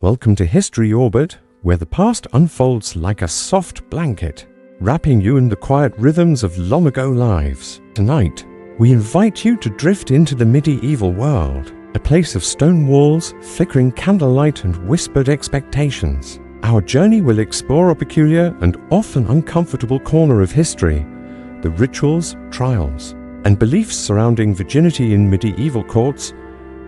Welcome to History Orbit, where the past unfolds like a soft blanket, wrapping you in the quiet rhythms of long-ago lives. Tonight, we invite you to drift into the medieval world, a place of stone walls, flickering candlelight, and whispered expectations. Our journey will explore a peculiar and often uncomfortable corner of history, the rituals, trials, and beliefs surrounding virginity in medieval courts.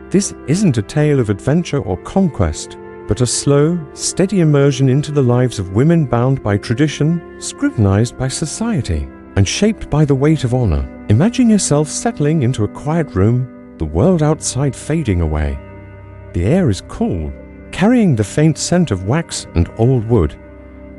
This isn't a tale of adventure or conquest, but a slow, steady immersion into the lives of women bound by tradition, scrutinized by society, and shaped by the weight of honor. Imagine yourself settling into a quiet room, the world outside fading away. The air is cool, carrying the faint scent of wax and old wood.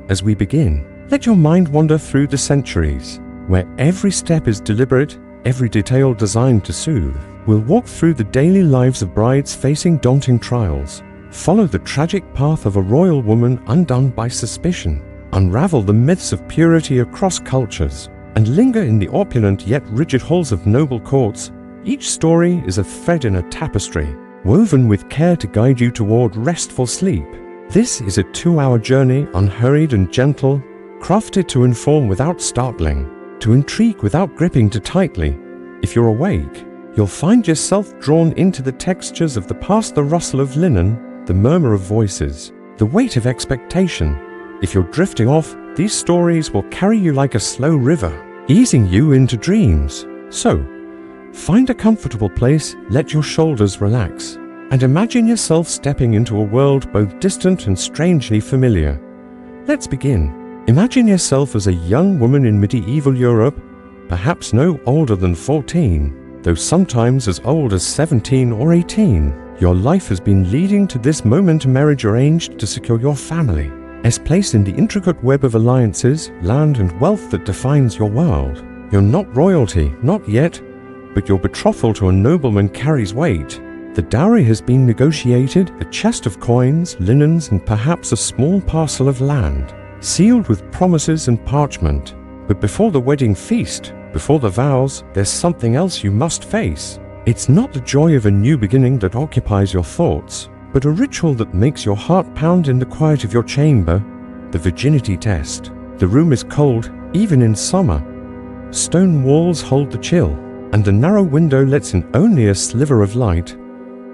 As we begin, let your mind wander through the centuries, where every step is deliberate, every detail designed to soothe. We'll walk through the daily lives of brides facing daunting trials, follow the tragic path of a royal woman undone by suspicion, unravel the myths of purity across cultures, and linger in the opulent yet rigid halls of noble courts. Each story is a thread in a tapestry, woven with care to guide you toward restful sleep. This is a 2-hour journey, unhurried and gentle, crafted to inform without startling, to intrigue without gripping too tightly. If you're awake, you'll find yourself drawn into the textures of the past, the rustle of linen, the murmur of voices, the weight of expectation. If you're drifting off, these stories will carry you like a slow river, easing you into dreams. So, find a comfortable place, let your shoulders relax, and imagine yourself stepping into a world both distant and strangely familiar. Let's begin. Imagine yourself as a young woman in medieval Europe, perhaps no older than 14, though sometimes as old as 17 or 18. Your life has been leading to this moment. Marriage arranged to secure your family, as placed in the intricate web of alliances, land and wealth that defines your world. You're not royalty, not yet, but your betrothal to a nobleman carries weight. The dowry has been negotiated, a chest of coins, linens, and perhaps a small parcel of land, sealed with promises and parchment. But before the wedding feast, before the vows, there's something else you must face. It's not the joy of a new beginning that occupies your thoughts, but a ritual that makes your heart pound in the quiet of your chamber, the virginity test. The room is cold, even in summer. Stone walls hold the chill, and the narrow window lets in only a sliver of light.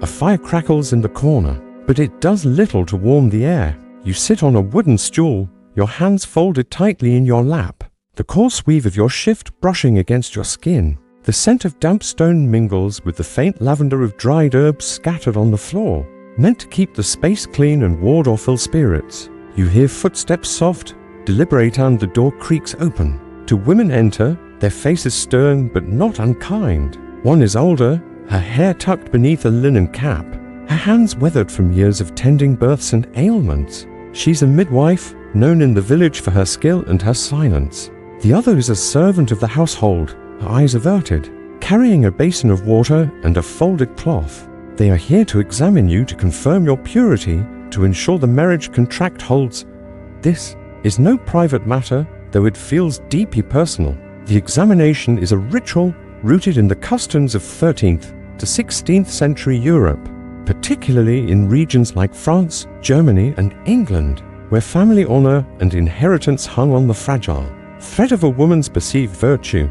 A fire crackles in the corner, but it does little to warm the air. You sit on a wooden stool, your hands folded tightly in your lap, the coarse weave of your shift brushing against your skin. The scent of damp stone mingles with the faint lavender of dried herbs scattered on the floor, meant to keep the space clean and ward off ill spirits. You hear footsteps soft, deliberate, and the door creaks open. Two women enter, their faces stern but not unkind. One is older, her hair tucked beneath a linen cap, her hands weathered from years of tending births and ailments. She's a midwife, known in the village for her skill and her silence. The other is a servant of the household, her eyes averted, carrying a basin of water and a folded cloth. They are here to examine you, to confirm your purity, to ensure the marriage contract holds. This is no private matter, though it feels deeply personal. The examination is a ritual rooted in the customs of 13th to 16th century Europe, particularly in regions like France, Germany, and England, where family honor and inheritance hung on the fragile thread of a woman's perceived virtue.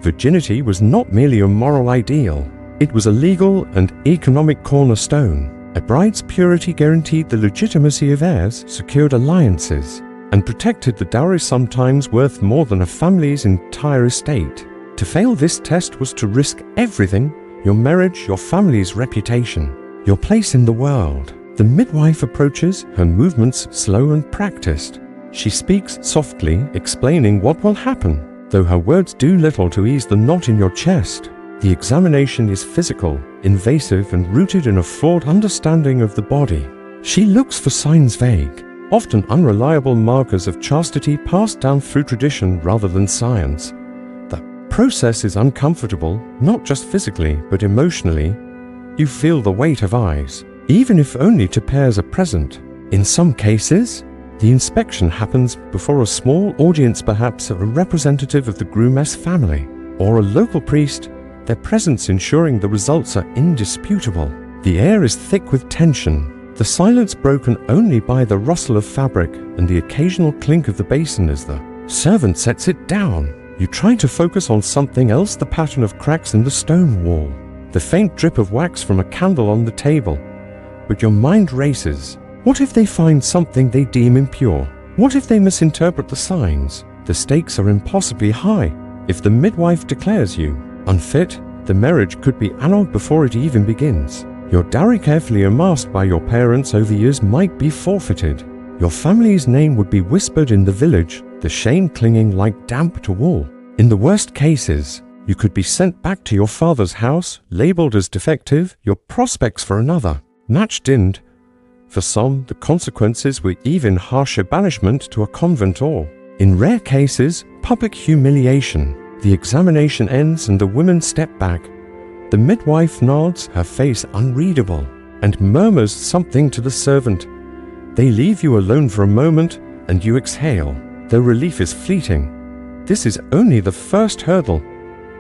Virginity was not merely a moral ideal, it was a legal and economic cornerstone. A bride's purity guaranteed the legitimacy of heirs, secured alliances, and protected the dowry, sometimes worth more than a family's entire estate. To fail this test was to risk everything: your marriage, your family's reputation, your place in the world. The midwife approaches, her movements slow and practiced. She speaks softly, explaining what will happen, though her words do little to ease the knot in your chest. The examination is physical, invasive, and rooted in a flawed understanding of the body. She looks for signs vague, often unreliable markers of chastity passed down through tradition rather than science. The process is uncomfortable, not just physically, but emotionally. You feel the weight of eyes, even if only two pairs are present. In some cases, the inspection happens before a small audience, perhaps a representative of the groom's family, or a local priest, their presence ensuring the results are indisputable. The air is thick with tension, the silence broken only by the rustle of fabric and the occasional clink of the basin as the servant sets it down. You try to focus on something else, the pattern of cracks in the stone wall, the faint drip of wax from a candle on the table, but your mind races. What if they find something they deem impure? What if they misinterpret the signs? The stakes are impossibly high. If the midwife declares you unfit, the marriage could be annulled before it even begins. Your dowry, carefully amassed by your parents over years, might be forfeited. Your family's name would be whispered in the village, the shame clinging like damp to wool. In the worst cases, you could be sent back to your father's house, labeled as defective, your prospects for another match dimmed. For some, the consequences were even harsher banishment to a convent or, in rare cases, public humiliation. The examination ends and the women step back. The midwife nods, her face unreadable, and murmurs something to the servant. They leave you alone for a moment, and you exhale, though relief is fleeting. This is only the first hurdle.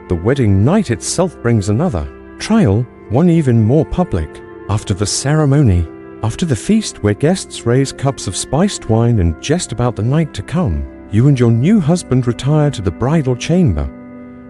The wedding night itself brings another trial, one even more public. After the ceremony, after the feast where guests raise cups of spiced wine and jest about the night to come, you and your new husband retire to the bridal chamber.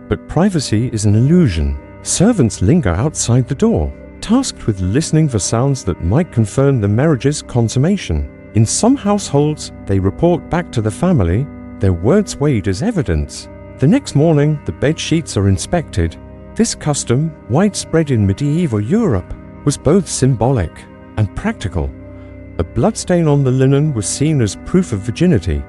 But privacy is an illusion. Servants linger outside the door, tasked with listening for sounds that might confirm the marriage's consummation. In some households, they report back to the family, their words weighed as evidence. The next morning, the bedsheets are inspected. This custom, widespread in medieval Europe, was both symbolic and practical. A bloodstain on the linen was seen as proof of virginity,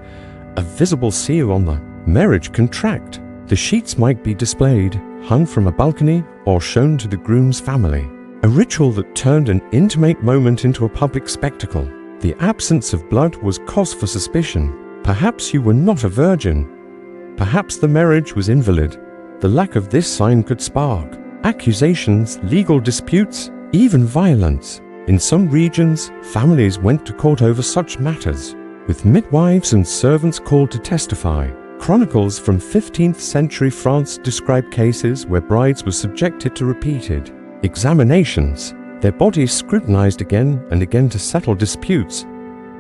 a visible seal on the marriage contract. The sheets might be displayed, hung from a balcony, or shown to the groom's family. A ritual that turned an intimate moment into a public spectacle. The absence of blood was cause for suspicion. Perhaps you were not a virgin. Perhaps the marriage was invalid. The lack of this sign could spark accusations, legal disputes, even violence. In some regions, families went to court over such matters, with midwives and servants called to testify. Chronicles from 15th century France describe cases where brides were subjected to repeated examinations, their bodies scrutinized again and again to settle disputes.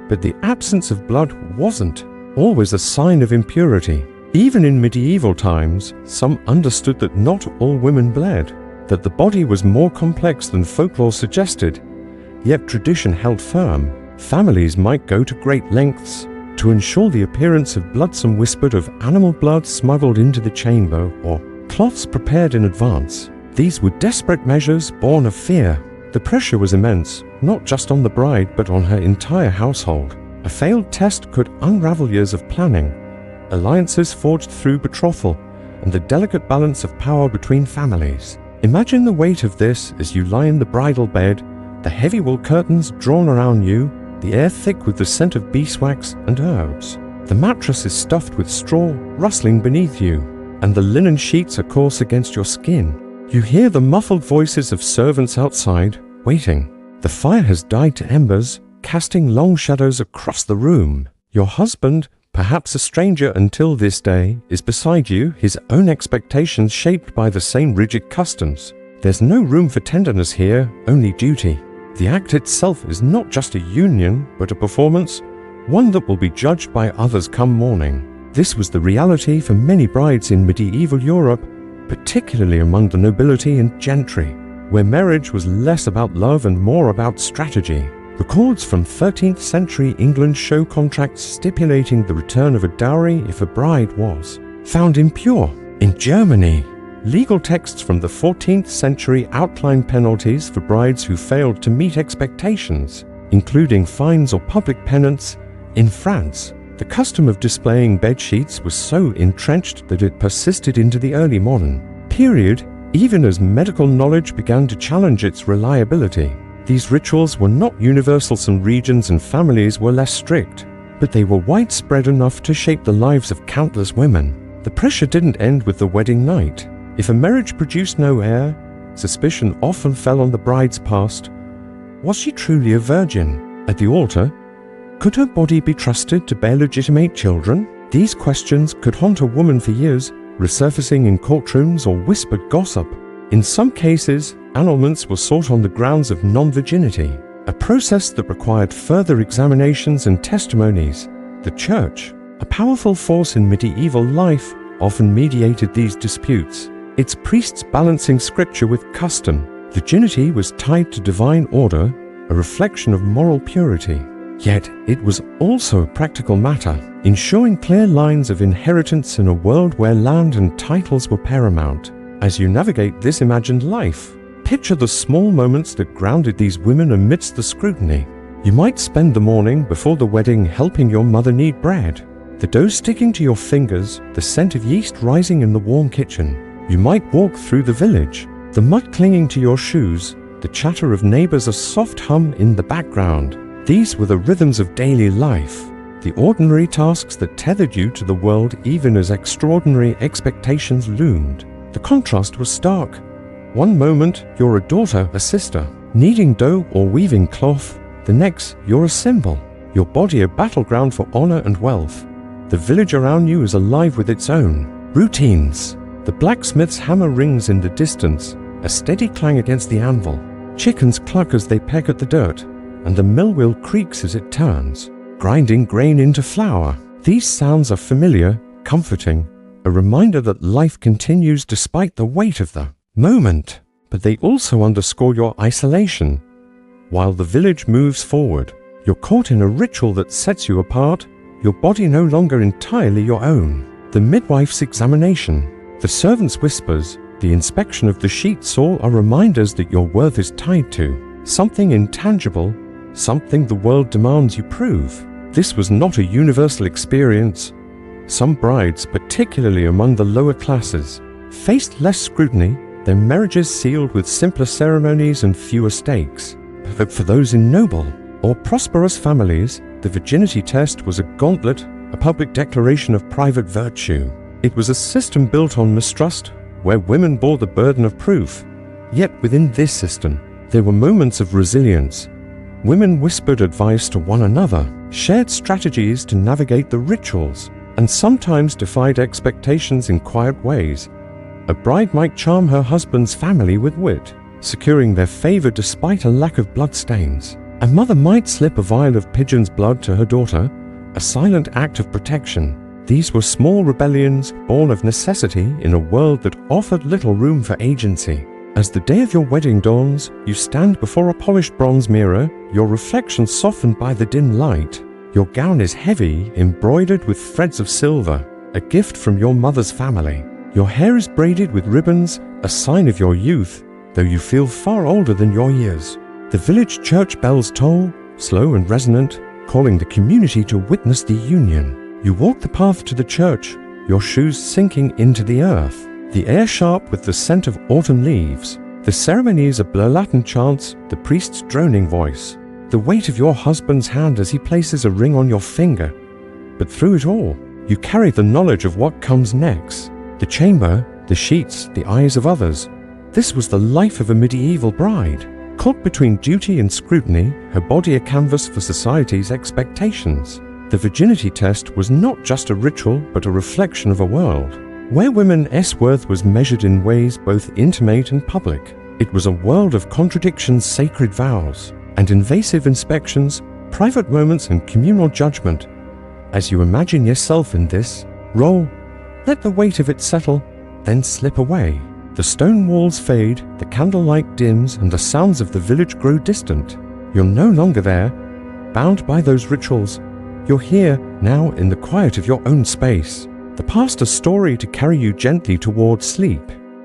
But the absence of blood wasn't always a sign of impurity. Even in medieval times, some understood that not all women bled, that the body was more complex than folklore suggested. Yet tradition held firm. Families might go to great lengths to ensure the appearance of blood. Some whispered of animal blood smuggled into the chamber or cloths prepared in advance. These were desperate measures born of fear. The pressure was immense, not just on the bride but on her entire household. A failed test could unravel years of planning, alliances forged through betrothal, and the delicate balance of power between families. Imagine the weight of this as you lie in the bridal bed, the heavy wool curtains drawn around you, the air thick with the scent of beeswax and herbs. The mattress is stuffed with straw, rustling beneath you, and the linen sheets are coarse against your skin. You hear the muffled voices of servants outside, waiting. The fire has died to embers, casting long shadows across the room. Your husband, perhaps a stranger until this day, is beside you, his own expectations shaped by the same rigid customs. There's no room for tenderness here, only duty. The act itself is not just a union, but a performance, one that will be judged by others come morning. This was the reality for many brides in medieval Europe, particularly among the nobility and gentry, where marriage was less about love and more about strategy. Records from 13th century England show contracts stipulating the return of a dowry if a bride was found impure. In Germany, legal texts from the 14th century outline penalties for brides who failed to meet expectations, including fines or public penance. In France, the custom of displaying bedsheets was so entrenched that it persisted into the early modern period, even as medical knowledge began to challenge its reliability. These rituals were not universal. Some regions and families were less strict, but they were widespread enough to shape the lives of countless women. The pressure didn't end with the wedding night. If a marriage produced no heir, suspicion often fell on the bride's past. Was she truly a virgin? At the altar, could her body be trusted to bear legitimate children? These questions could haunt a woman for years, resurfacing in courtrooms or whispered gossip. In some cases, annulments were sought on the grounds of non-virginity. a process that required further examinations and testimonies. The Church, a powerful force in medieval life, often mediated these disputes, its priests balancing scripture with custom. Virginity was tied to divine order, a reflection of moral purity. Yet it was also a practical matter, ensuring clear lines of inheritance in a world where land and titles were paramount. As you navigate this imagined life, picture the small moments that grounded these women amidst the scrutiny. You might spend the morning before the wedding helping your mother knead bread, the dough sticking to your fingers, the scent of yeast rising in the warm kitchen. You might walk through the village, the mud clinging to your shoes, the chatter of neighbors, a soft hum in the background. These were the rhythms of daily life, the ordinary tasks that tethered you to the world even as extraordinary expectations loomed. The contrast was stark. One moment, you're a daughter, a sister, kneading dough or weaving cloth. The next, you're a symbol, your body a battleground for honor and wealth. The village around you is alive with its own routines. The blacksmith's hammer rings in the distance, a steady clang against the anvil. Chickens cluck as they peck at the dirt, and the mill wheel creaks as it turns, grinding grain into flour. These sounds are familiar, comforting, a reminder that life continues despite the weight of the moment. But they also underscore your isolation. While the village moves forward, you're caught in a ritual that sets you apart, your body no longer entirely your own. The midwife's examination, the servant's whispers, the inspection of the sheets, all are reminders that your worth is tied to something intangible, something the world demands you prove. This was not a universal experience. Some brides, particularly among the lower classes, faced less scrutiny, their marriages sealed with simpler ceremonies and fewer stakes. But for those in noble or prosperous families, the virginity test was a gauntlet, a public declaration of private virtue. It was a system built on mistrust, where women bore the burden of proof. Yet within this system, there were moments of resilience. Women whispered advice to one another, shared strategies to navigate the rituals, and sometimes defied expectations in quiet ways. A bride might charm her husband's family with wit, securing their favor despite a lack of bloodstains. A mother might slip a vial of pigeon's blood to her daughter, a silent act of protection. These were small rebellions born of necessity in a world that offered little room for agency. As the day of your wedding dawns, you stand before a polished bronze mirror, your reflection softened by the dim light. Your gown is heavy, embroidered with threads of silver, a gift from your mother's family. Your hair is braided with ribbons, a sign of your youth, though you feel far older than your years. The village church bells toll, slow and resonant, calling the community to witness the union. You walk the path to the church, your shoes sinking into the earth, the air sharp with the scent of autumn leaves. The ceremony is a blur Latin chants, the priest's droning voice, the weight of your husband's hand as he places a ring on your finger. But through it all, you carry the knowledge of what comes next. The chamber, the sheets, the eyes of others. This was the life of a medieval bride. Caught between duty and scrutiny, her body a canvas for society's expectations. The virginity test was not just a ritual, but a reflection of a world where women's worth was measured in ways both intimate and public. It was a world of contradictions, sacred vows, and invasive inspections, private moments and communal judgment. As you imagine yourself in this role, let the weight of it settle, then slip away. The stone walls fade, the candlelight dims, and the sounds of the village grow distant. You're no longer there, bound by those rituals. You're here, now in the quiet of your own space. The past a story to carry you gently toward sleep.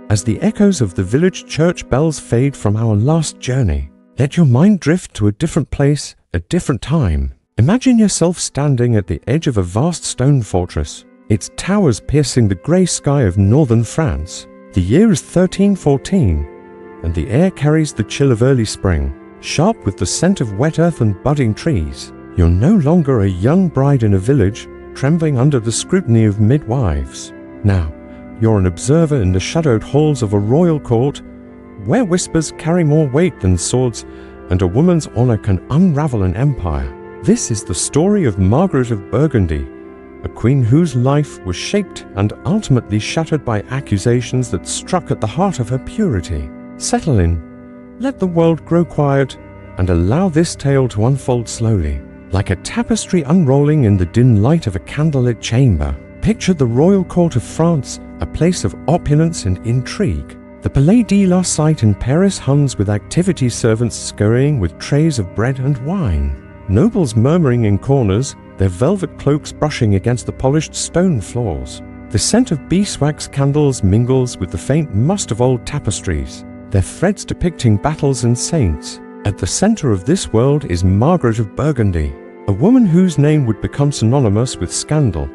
As the echoes of the village church bells fade from our last journey, let your mind drift to a different place, a different time. Imagine yourself standing at the edge of a vast stone fortress, its towers piercing the grey sky of northern France. The year is 1314, and the air carries the chill of early spring, sharp with the scent of wet earth and budding trees. You're no longer a young bride in a village, trembling under the scrutiny of midwives. Now, you're an observer in the shadowed halls of a royal court, where whispers carry more weight than swords, and a woman's honor can unravel an empire. This is the story of Margaret of Burgundy, a queen whose life was shaped and ultimately shattered by accusations that struck at the heart of her purity. Settle in. Let the world grow quiet. and allow this tale to unfold slowly, like a tapestry unrolling in the dim light of a candlelit chamber. Picture the royal court of France, a place of opulence and intrigue. The Palais de la Cite in Paris hums with activity servants scurrying with trays of bread and wine. Nobles murmuring in corners, their velvet cloaks brushing against the polished stone floors. The scent of beeswax candles mingles with the faint must of old tapestries, their threads depicting battles and saints. At the center of this world is Margaret of Burgundy, a woman whose name would become synonymous with scandal.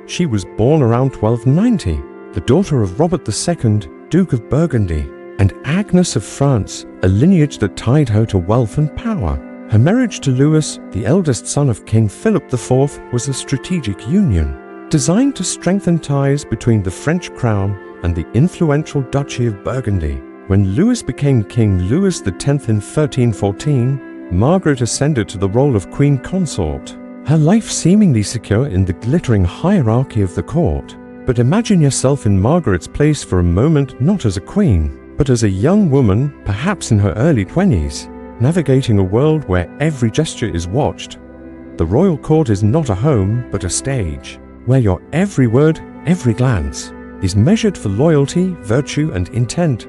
She was born around 1290, the daughter of Robert II, Duke of Burgundy, and Agnes of France, a lineage that tied her to wealth and power. Her marriage to Louis, the eldest son of King Philip IV, was a strategic union, designed to strengthen ties between the French crown and the influential Duchy of Burgundy. When Louis became King Louis X in 1314, Margaret ascended to the role of Queen Consort, her life seemingly secure in the glittering hierarchy of the court. But imagine yourself in Margaret's place for a moment, not as a queen, but as a young woman, perhaps in her early 20s, navigating a world where every gesture is watched. The royal court is not a home, but a stage, where your every word, every glance, is measured for loyalty, virtue, and intent.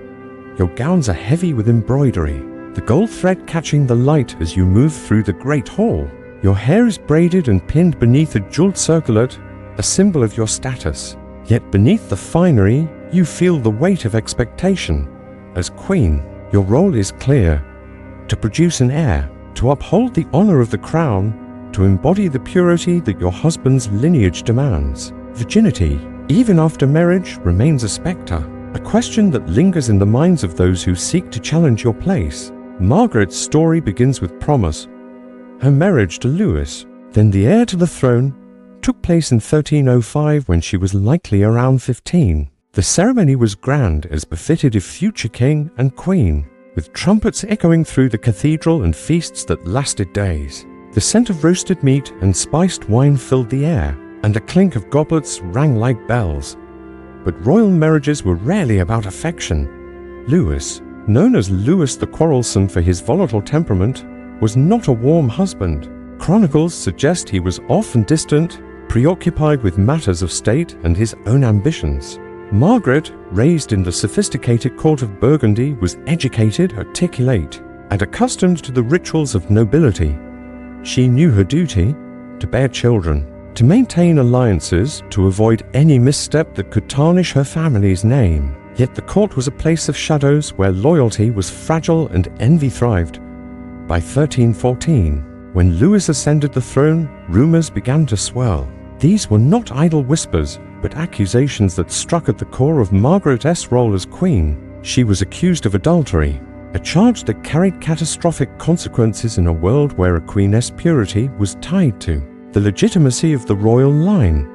Your gowns are heavy with embroidery, the gold thread catching the light as you move through the great hall. Your hair is braided and pinned beneath a jeweled circlet, a symbol of your status. Yet beneath the finery, you feel the weight of expectation. As queen, your role is clear: to produce an heir, to uphold the honor of the crown, to embody the purity that your husband's lineage demands. Virginity, even after marriage, remains a specter, a question that lingers in the minds of those who seek to challenge your place. Margaret's story begins with promise. Her marriage to Louis, then the heir to the throne, took place in 1305 when she was likely around 15. The ceremony was grand as befitted a future king and queen, with trumpets echoing through the cathedral and feasts that lasted days. The scent of roasted meat and spiced wine filled the air, and a clink of goblets rang like bells. But royal marriages were rarely about affection. Louis, known as Louis the Quarrelsome for his volatile temperament, was not a warm husband. Chronicles suggest he was often distant, preoccupied with matters of state and his own ambitions. Margaret, raised in the sophisticated court of Burgundy, was educated, articulate, and accustomed to the rituals of nobility. She knew her duty: to bear children, to maintain alliances, to avoid any misstep that could tarnish her family's name. Yet the court was a place of shadows where loyalty was fragile and envy thrived. By 1314, when Louis ascended the throne, rumors began to swirl. These were not idle whispers, but accusations that struck at the core of Margaret's role as queen. She was accused of adultery, a charge that carried catastrophic consequences in a world where a queen's purity was tied to the legitimacy of the royal line.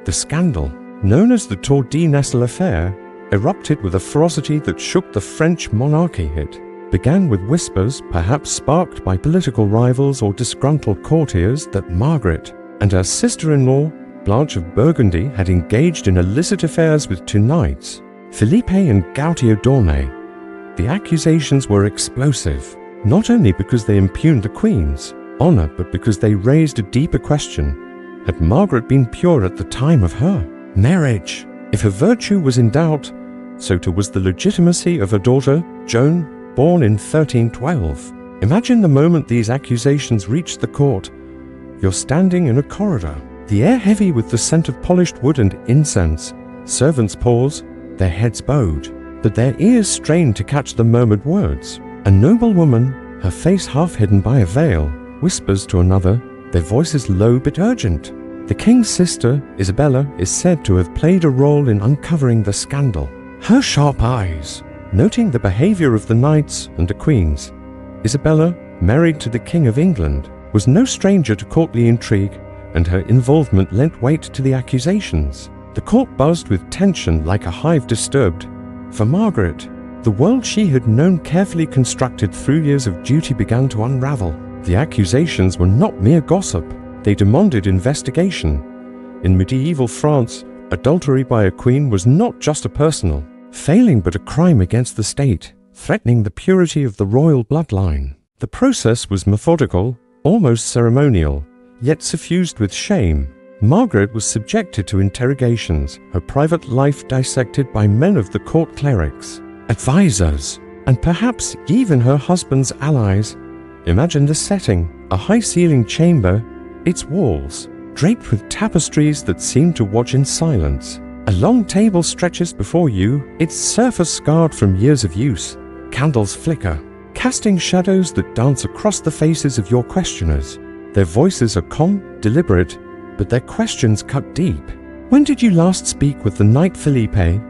The scandal, known as the Tour de Nesle affair, erupted with a ferocity that shook the French monarchy. It began with whispers, perhaps sparked by political rivals or disgruntled courtiers, that Margaret and her sister-in-law, Blanche of Burgundy, had engaged in illicit affairs with two knights, Philippe and Gautier d'Aulnay. The accusations were explosive, not only because they impugned the Queen's honor, but because they raised a deeper question. Had Margaret been pure at the time of her marriage? If her virtue was in doubt, so too was the legitimacy of her daughter, Joan, born in 1312. Imagine the moment these accusations reached the court. You're standing in a corridor, the air heavy with the scent of polished wood and incense. Servants pause, their heads bowed, but their ears strained to catch the murmured words. A noble woman, her face half hidden by a veil, whispers to another, their voices low but urgent. The king's sister, Isabella, is said to have played a role in uncovering the scandal. Her sharp eyes, noting the behavior of the knights and the queens. Isabella, married to the King of England, was no stranger to courtly intrigue, and her involvement lent weight to the accusations. The court buzzed with tension like a hive disturbed. For Margaret, the world she had known carefully constructed through years of duty began to unravel. The accusations were not mere gossip. They demanded investigation. In medieval France, adultery by a queen was not just a personal failing but a crime against the state, threatening the purity of the royal bloodline. The process was methodical, almost ceremonial, yet suffused with shame. Margaret was subjected to interrogations, her private life dissected by men of the court clerics, advisors, and perhaps even her husband's allies. Imagine the setting, a high-ceilinged chamber, its walls draped with tapestries that seem to watch in silence. A long table stretches before you, its surface scarred from years of use. Candles flicker, casting shadows that dance across the faces of your questioners. Their voices are calm, deliberate, but their questions cut deep. When did you last speak with the Knight Felipe?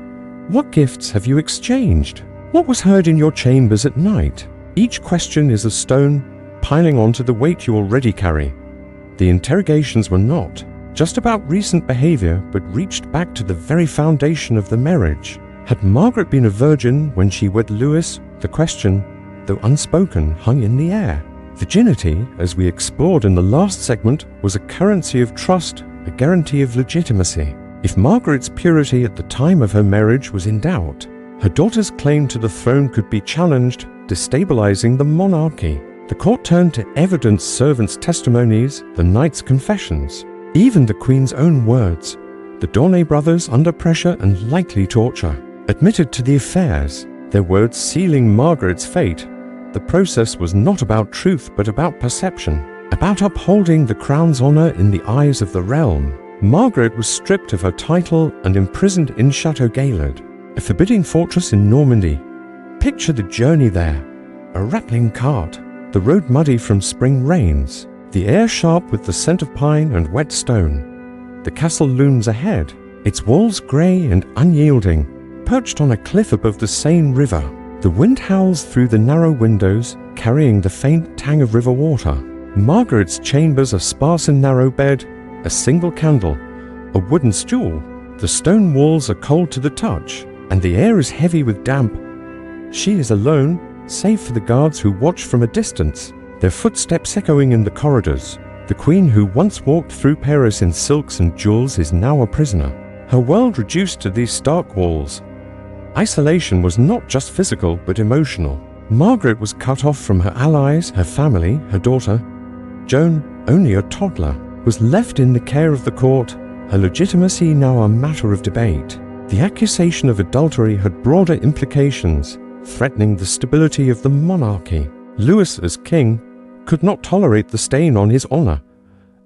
What gifts have you exchanged? What was heard in your chambers at night? Each question is a stone, piling onto the weight you already carry. The interrogations were not just about recent behavior, but reached back to the very foundation of the marriage. Had Margaret been a virgin when she wed Louis? The question, though unspoken, hung in the air. Virginity, as we explored in the last segment, was a currency of trust, a guarantee of legitimacy. If Margaret's purity at the time of her marriage was in doubt, her daughter's claim to the throne could be challenged, destabilizing the monarchy. The court turned to evidence, servants' testimonies, the knight's confessions, even the Queen's own words. The Dornay brothers, under pressure and likely torture, admitted to the affairs, their words sealing Margaret's fate. The process was not about truth but about perception, about upholding the crown's honor in the eyes of the realm. Margaret was stripped of her title and imprisoned in Chateau Gaillard, a forbidding fortress in Normandy. Picture the journey there, a rattling cart, the road muddy from spring rains, the air sharp with the scent of pine and wet stone. The castle looms ahead, its walls grey and unyielding, perched on a cliff above the Seine River. The wind howls through the narrow windows, carrying the faint tang of river water. Margaret's chambers are sparse and narrow bed, a single candle, a wooden stool. The stone walls are cold to the touch, and the air is heavy with damp. She is alone, save for the guards who watch from a distance, their footsteps echoing in the corridors. The Queen who once walked through Paris in silks and jewels is now a prisoner, her world reduced to these stark walls. Isolation was not just physical but emotional. Margaret was cut off from her allies, her family, her daughter. Joan, only a toddler, was left in the care of the court, her legitimacy now a matter of debate. The accusation of adultery had broader implications, threatening the stability of the monarchy. Louis, as king, could not tolerate the stain on his honor.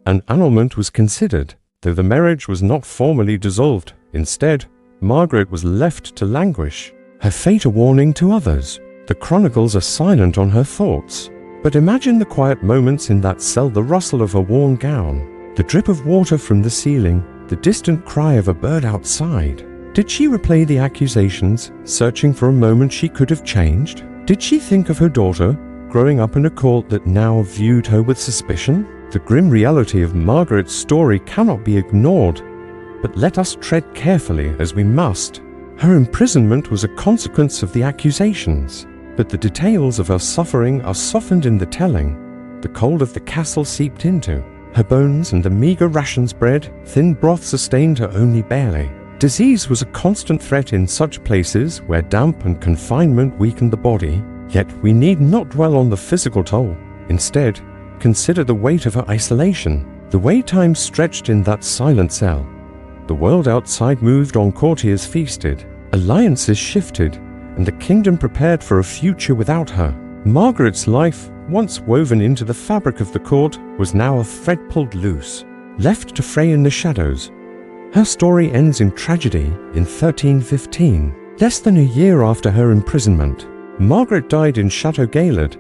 An annulment was considered, though the marriage was not formally dissolved. Instead, Margaret was left to languish, her fate a warning to others. The chronicles are silent on her thoughts, but imagine the quiet moments in that cell, the rustle of a worn gown, the drip of water from the ceiling, the distant cry of a bird outside. Did she replay the accusations, searching for a moment she could have changed? Did she think of her daughter, growing up in a court that now viewed her with suspicion? The grim reality of Margaret's story cannot be ignored, but let us tread carefully as we must. Her imprisonment was a consequence of the accusations, but the details of her suffering are softened in the telling. The cold of the castle seeped into her bones, and the meager rations bread, thin broth sustained her only barely. Disease was a constant threat in such places where damp and confinement weakened the body. Yet we need not dwell on the physical toll. Instead, consider the weight of her isolation, the way time stretched in that silent cell. The world outside moved on, courtiers feasted, alliances shifted, and the kingdom prepared for a future without her. Margaret's life, once woven into the fabric of the court, was now a thread pulled loose, left to fray in the shadows. Her story ends in tragedy in 1315, less than a year after her imprisonment. Margaret died in Chateau Gaillard.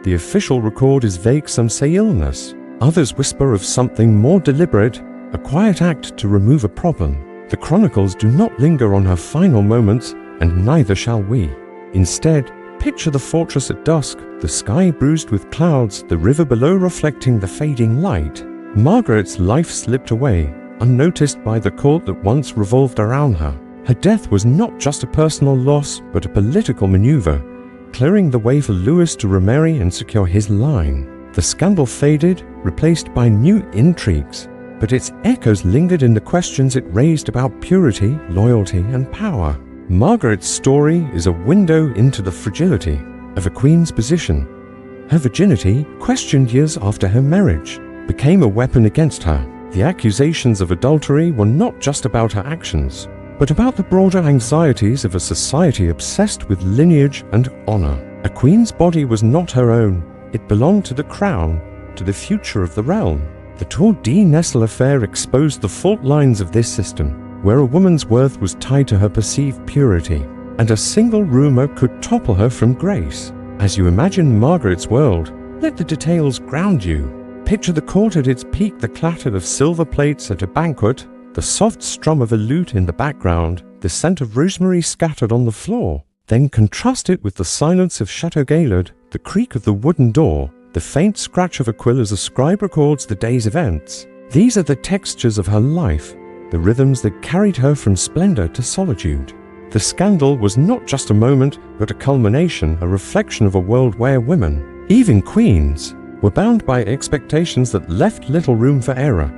The official record is vague, some say illness, others whisper of something more deliberate, a quiet act to remove a problem. The chronicles do not linger on her final moments, and neither shall we. Instead, picture the fortress at dusk, the sky bruised with clouds, the river below reflecting the fading light. Margaret's life slipped away, unnoticed by the court that once revolved around her. Her death was not just a personal loss, but a political maneuver, clearing the way for Louis to remarry and secure his line. The scandal faded, replaced by new intrigues, but its echoes lingered in the questions it raised about purity, loyalty, and power. Margaret's story is a window into the fragility of a queen's position, Her virginity, questioned years after her marriage, became a weapon against her. The accusations of adultery were not just about her actions, but about the broader anxieties of a society obsessed with lineage and honor. A queen's body was not her own. It belonged to the crown, to the future of the realm. The Tour de Nesle affair exposed the fault lines of this system, where a woman's worth was tied to her perceived purity, and a single rumor could topple her from grace. As you imagine Margaret's world, let the details ground you. Picture the court at its peak, the clatter of silver plates at a banquet, the soft strum of a lute in the background, the scent of rosemary scattered on the floor. Then contrast it with the silence of Chateau Gaillard, the creak of the wooden door, the faint scratch of a quill as a scribe records the day's events. These are the textures of her life, the rhythms that carried her from splendor to solitude. The scandal was not just a moment, but a culmination, a reflection of a world where women, even queens, were bound by expectations that left little room for error.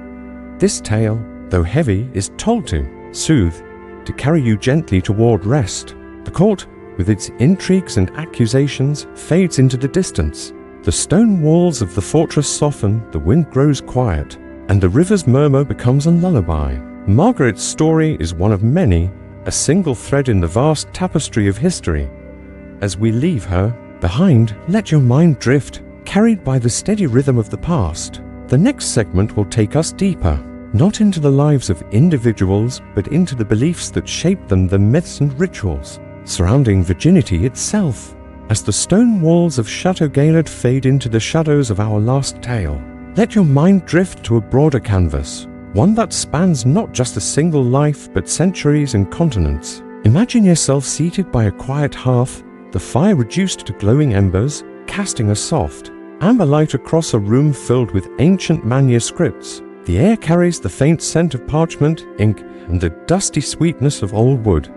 This tale, though heavy, is told to soothe, to carry you gently toward rest. The court, with its intrigues and accusations, fades into the distance. The stone walls of the fortress soften, the wind grows quiet, and the river's murmur becomes a lullaby. Margaret's story is one of many, a single thread in the vast tapestry of history. As we leave her behind, let your mind drift, carried by the steady rhythm of the past. The next segment will take us deeper, not into the lives of individuals, but into the beliefs that shaped them, the myths and rituals surrounding virginity itself. As the stone walls of Chateau Gaillard fade into the shadows of our last tale, let your mind drift to a broader canvas, one that spans not just a single life, but centuries and continents. Imagine yourself seated by a quiet hearth, the fire reduced to glowing embers, casting a soft, amber light across a room filled with ancient manuscripts. The air carries the faint scent of parchment, ink, and the dusty sweetness of old wood.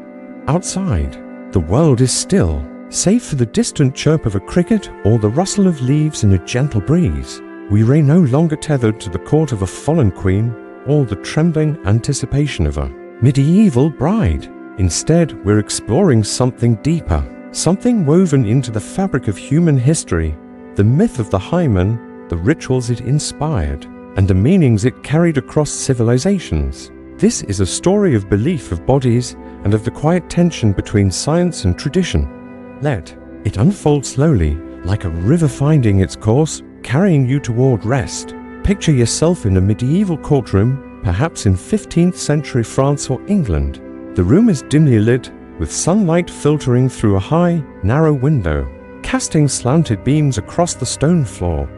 Outside, the world is still, save for the distant chirp of a cricket or the rustle of leaves in a gentle breeze. We reign no longer tethered to the court of a fallen queen or the trembling anticipation of a medieval bride. Instead, we're exploring something deeper, something woven into the fabric of human history, the myth of the hymen, the rituals it inspired, and the meanings it carried across civilizations. This is a story of belief, of bodies, and of the quiet tension between science and tradition. Let it unfold slowly, like a river finding its course, carrying you toward rest. Picture yourself in a medieval courtroom, perhaps in 15th century France or England. The room is dimly lit, with sunlight filtering through a high, narrow window, casting slanted beams across the stone floor.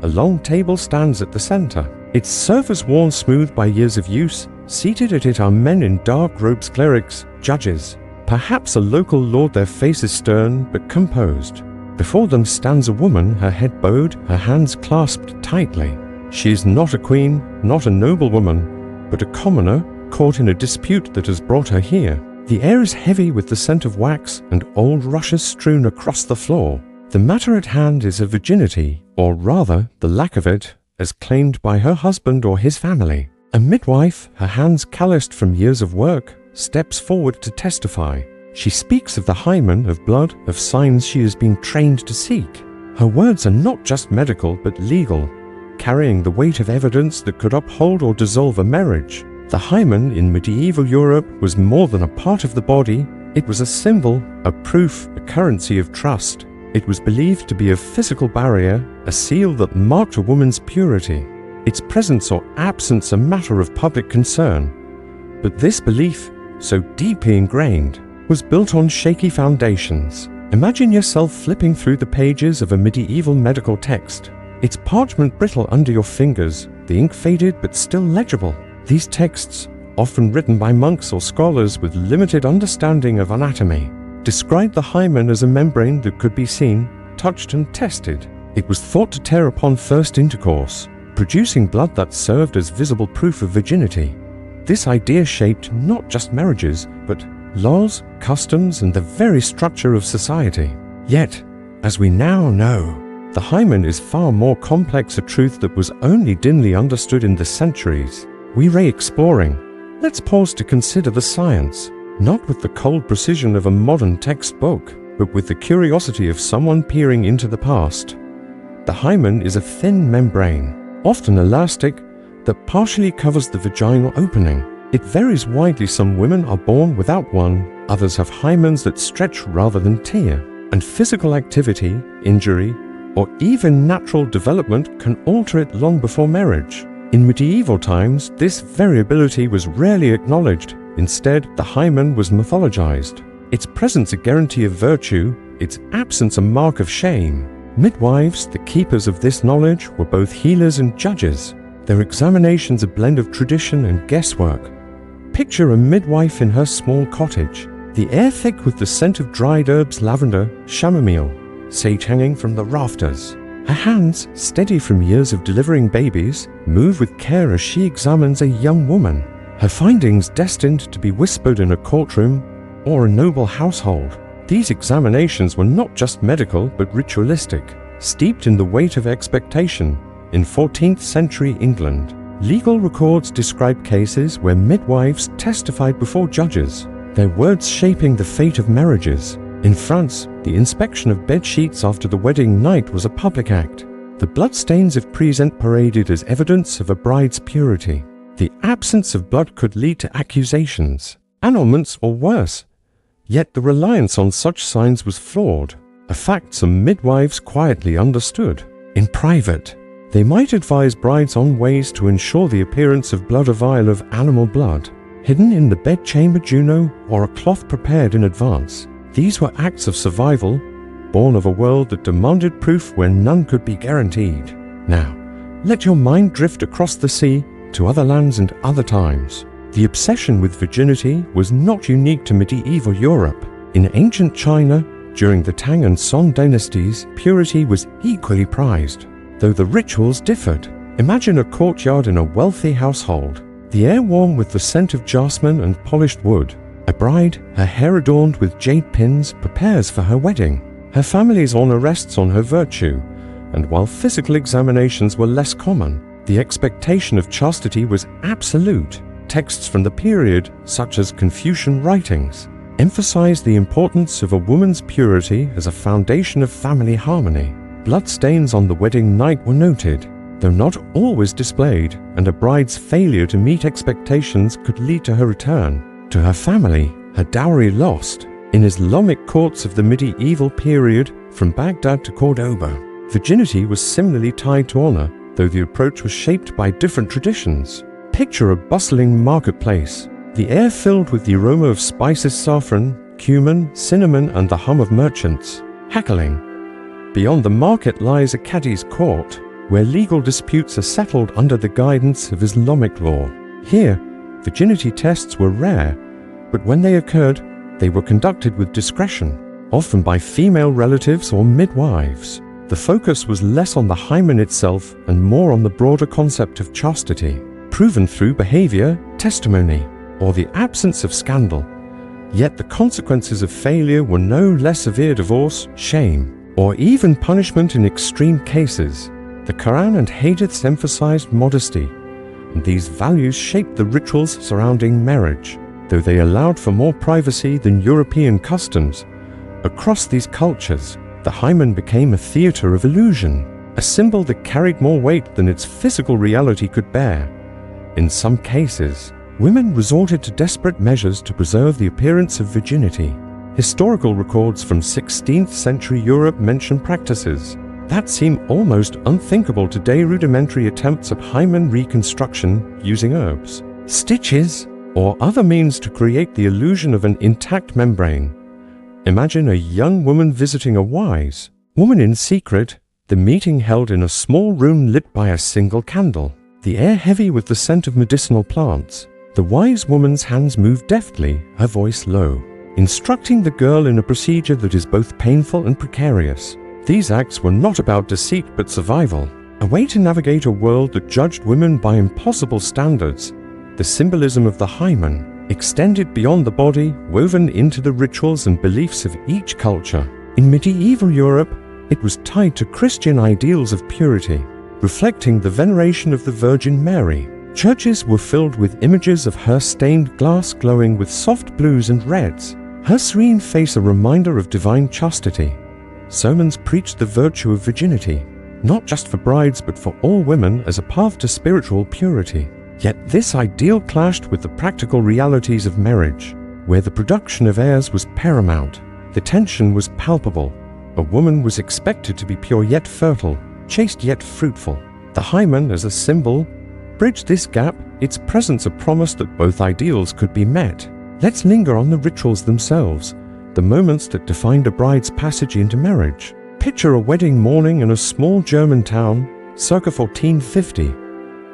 A long table stands at the center, its surface worn smooth by years of use. Seated at it are men in dark robes, clerics, judges, perhaps a local lord, their faces stern but composed. Before them stands a woman, her head bowed, her hands clasped tightly. She is not a queen, not a noblewoman, but a commoner caught in a dispute that has brought her here. The air is heavy with the scent of wax and old rushes strewn across the floor. The matter at hand is her virginity, or rather, the lack of it, as claimed by her husband or his family. A midwife, her hands calloused from years of work, steps forward to testify. She speaks of the hymen, of blood, of signs she has been trained to seek. Her words are not just medical, but legal, carrying the weight of evidence that could uphold or dissolve a marriage. The hymen in medieval Europe was more than a part of the body. It was a symbol, a proof, a currency of trust. It was believed to be a physical barrier, a seal that marked a woman's purity. Its presence or absence a matter of public concern. But this belief, so deeply ingrained, was built on shaky foundations. Imagine yourself flipping through the pages of a medieval medical text. Its parchment brittle under your fingers, the ink faded but still legible. These texts, often written by monks or scholars with limited understanding of anatomy, described the hymen as a membrane that could be seen, touched and tested. It was thought to tear upon first intercourse, producing blood that served as visible proof of virginity. This idea shaped not just marriages, but laws, customs, and the very structure of society. Yet, as we now know, the hymen is far more complex, a truth that was only dimly understood in the centuries. We re-exploring. Let's pause to consider the science, not with the cold precision of a modern textbook, but with the curiosity of someone peering into the past. The hymen is a thin membrane, often elastic, that partially covers the vaginal opening. It varies widely. Some women are born without one, others have hymens that stretch rather than tear, and physical activity, injury, or even natural development can alter it long before marriage. In medieval times, this variability was rarely acknowledged. Instead, the hymen was mythologized. Its presence a guarantee of virtue, its absence a mark of shame. Midwives, the keepers of this knowledge, were both healers and judges. Their examinations a blend of tradition and guesswork. Picture a midwife in her small cottage, the air thick with the scent of dried herbs, lavender, chamomile, sage hanging from the rafters. Her hands, steady from years of delivering babies, move with care as she examines a young woman. Her findings destined to be whispered in a courtroom or a noble household. These examinations were not just medical but ritualistic, steeped in the weight of expectation. In 14th century England, legal records describe cases where midwives testified before judges, their words shaping the fate of marriages. In France, the inspection of bedsheets after the wedding night was a public act. The bloodstains of present paraded as evidence of a bride's purity. The absence of blood could lead to accusations, annulments, or worse. Yet the reliance on such signs was flawed, a fact some midwives quietly understood. In private, they might advise brides on ways to ensure the appearance of blood, a vial of animal blood, hidden in the bedchamber Juno, or a cloth prepared in advance. These were acts of survival, born of a world that demanded proof where none could be guaranteed. Now, let your mind drift across the sea to other lands and other times. The obsession with virginity was not unique to medieval Europe. In ancient China, during the Tang and Song dynasties, purity was equally prized, though the rituals differed. Imagine a courtyard in a wealthy household, the air warm with the scent of jasmine and polished wood. A bride, her hair adorned with jade pins, prepares for her wedding. Her family's honor rests on her virtue, and while physical examinations were less common, the expectation of chastity was absolute. Texts from the period, such as Confucian writings, emphasize the importance of a woman's purity as a foundation of family harmony. Bloodstains on the wedding night were noted, though not always displayed, and a bride's failure to meet expectations could lead to her return to her family, her dowry lost. In Islamic courts of the medieval period, from Baghdad to Cordoba, virginity was similarly tied to honor, though the approach was shaped by different traditions. Picture a bustling marketplace, the air filled with the aroma of spices, saffron, cumin, cinnamon, and the hum of merchants haggling. Beyond the market lies a cadi's court, where legal disputes are settled under the guidance of Islamic law. Here, virginity tests were rare, but when they occurred, they were conducted with discretion, often by female relatives or midwives. The focus was less on the hymen itself and more on the broader concept of chastity, proven through behavior, testimony, or the absence of scandal. Yet the consequences of failure were no less severe: divorce, shame, or even punishment in extreme cases. The Quran and Hadiths emphasized modesty, and these values shaped the rituals surrounding marriage, though they allowed for more privacy than European customs. Across these cultures, the hymen became a theater of illusion, a symbol that carried more weight than its physical reality could bear. In some cases, women resorted to desperate measures to preserve the appearance of virginity. Historical records from 16th century Europe mention practices that seem almost unthinkable today: rudimentary attempts at hymen reconstruction using herbs, stitches, or other means to create the illusion of an intact membrane. Imagine a young woman visiting a wise woman in secret, the meeting held in a small room lit by a single candle, the air heavy with the scent of medicinal plants. The wise woman's hands move deftly, her voice low, instructing the girl in a procedure that is both painful and precarious. These acts were not about deceit but survival, a way to navigate a world that judged women by impossible standards. The symbolism of the hymen extended beyond the body, woven into the rituals and beliefs of each culture. In medieval Europe, it was tied to Christian ideals of purity, reflecting the veneration of the Virgin Mary. Churches were filled with images of her stained glass glowing with soft blues and reds, her serene face a reminder of divine chastity. Sermons preached the virtue of virginity, not just for brides but for all women as a path to spiritual purity. Yet this ideal clashed with the practical realities of marriage, where the production of heirs was paramount. The tension was palpable. A woman was expected to be pure yet fertile, chaste yet fruitful. The hymen as a symbol bridged this gap, its presence a promise that both ideals could be met. Let's linger on the rituals themselves, the moments that defined a bride's passage into marriage. Picture a wedding morning in a small German town, circa 1450.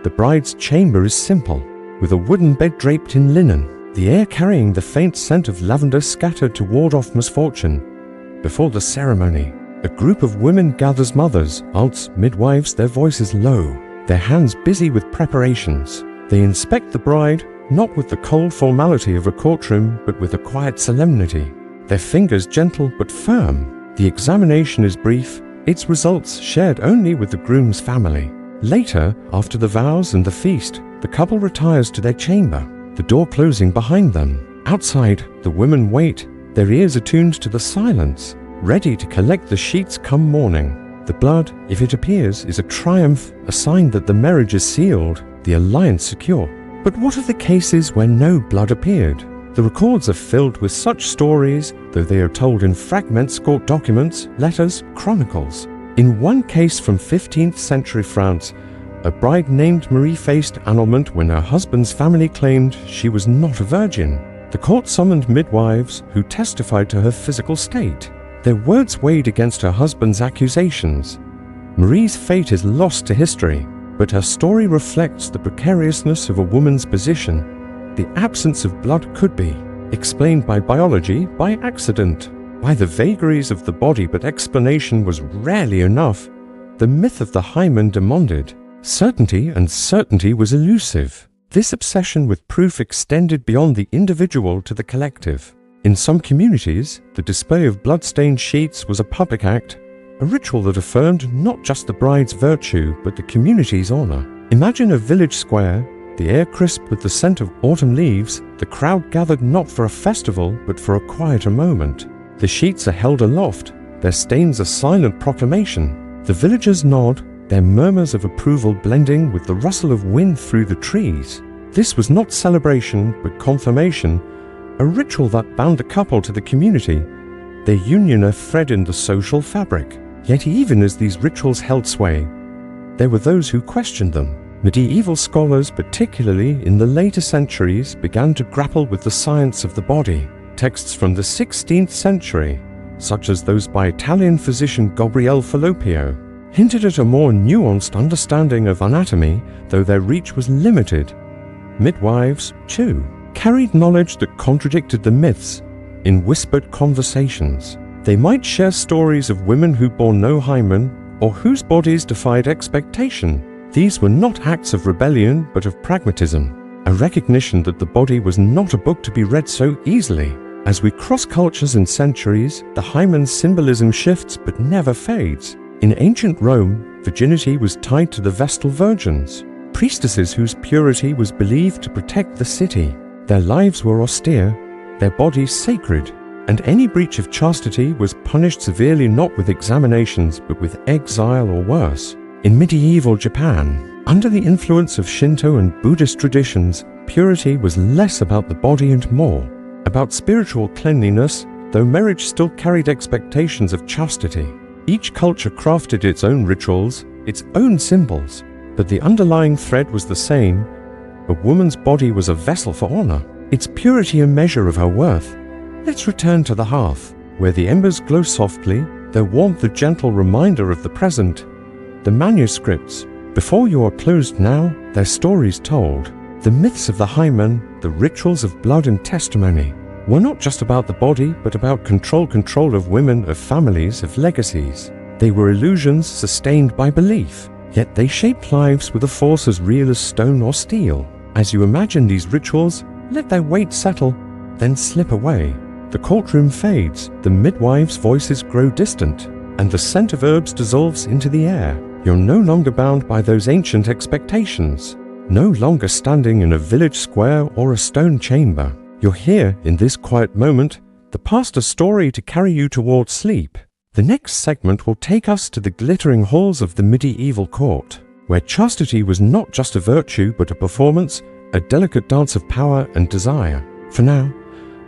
The bride's chamber is simple, with a wooden bed draped in linen, the air carrying the faint scent of lavender scattered to ward off misfortune. Before the ceremony, a group of women gathers, mothers, aunts, midwives, their voices low, their hands busy with preparations. They inspect the bride, not with the cold formality of a courtroom, but with a quiet solemnity. Their fingers gentle but firm. The examination is brief, its results shared only with the groom's family. Later, after the vows and the feast, the couple retires to their chamber, the door closing behind them. Outside, the women wait, their ears attuned to the silence, ready to collect the sheets come morning. The blood, if it appears, is a triumph, a sign that the marriage is sealed, the alliance secure. But what of the cases where no blood appeared? The records are filled with such stories, though they are told in fragments, court documents, letters, chronicles. In one case from 15th century France, a bride named Marie faced annulment when her husband's family claimed she was not a virgin. The court summoned midwives who testified to her physical state. Their words weighed against her husband's accusations. Marie's fate is lost to history, but her story reflects the precariousness of a woman's position. The absence of blood could be explained by biology, by accident, by the vagaries of the body, but explanation was rarely enough. The myth of the hymen demanded certainty, and certainty was elusive. This obsession with proof extended beyond the individual to the collective. In some communities, the display of blood-stained sheets was a public act, a ritual that affirmed not just the bride's virtue, but the community's honor. Imagine a village square, the air crisp with the scent of autumn leaves, the crowd gathered not for a festival, but for a quieter moment. The sheets are held aloft, their stains a silent proclamation. The villagers nod, their murmurs of approval blending with the rustle of wind through the trees. This was not celebration, but confirmation, a ritual that bound the couple to the community, their union a thread in the social fabric. Yet even as these rituals held sway, there were those who questioned them. Medieval scholars, particularly in the later centuries, began to grapple with the science of the body. Texts from the 16th century, such as those by Italian physician Gabriele Falloppio, hinted at a more nuanced understanding of anatomy, though their reach was limited. Midwives, too, carried knowledge that contradicted the myths in whispered conversations. They might share stories of women who bore no hymen, or whose bodies defied expectation. These were not acts of rebellion, but of pragmatism, a recognition that the body was not a book to be read so easily. As we cross cultures and centuries, the hymen's symbolism shifts but never fades. In ancient Rome, virginity was tied to the Vestal Virgins, priestesses whose purity was believed to protect the city. Their lives were austere, their bodies sacred, and any breach of chastity was punished severely, not with examinations, but with exile or worse. In medieval Japan, under the influence of Shinto and Buddhist traditions, purity was less about the body and more about spiritual cleanliness, though marriage still carried expectations of chastity. Each culture crafted its own rituals, its own symbols, but the underlying thread was the same. A woman's body was a vessel for honor, its purity a measure of her worth. Let's return to the hearth, where the embers glow softly, their warmth a gentle reminder of the present. The manuscripts, before you are closed now, their stories told. The myths of the hymen, the rituals of blood and testimony, were not just about the body, but about control of women, of families, of legacies. They were illusions sustained by belief, yet they shaped lives with a force as real as stone or steel. As you imagine these rituals, let their weight settle, then slip away. The courtroom fades, the midwives' voices grow distant, and the scent of herbs dissolves into the air. You're no longer bound by those ancient expectations, no longer standing in a village square or a stone chamber. You're here in this quiet moment, the pastor's story to carry you towards sleep. The next segment will take us to the glittering halls of the medieval court, where chastity was not just a virtue but a performance, a delicate dance of power and desire. For now,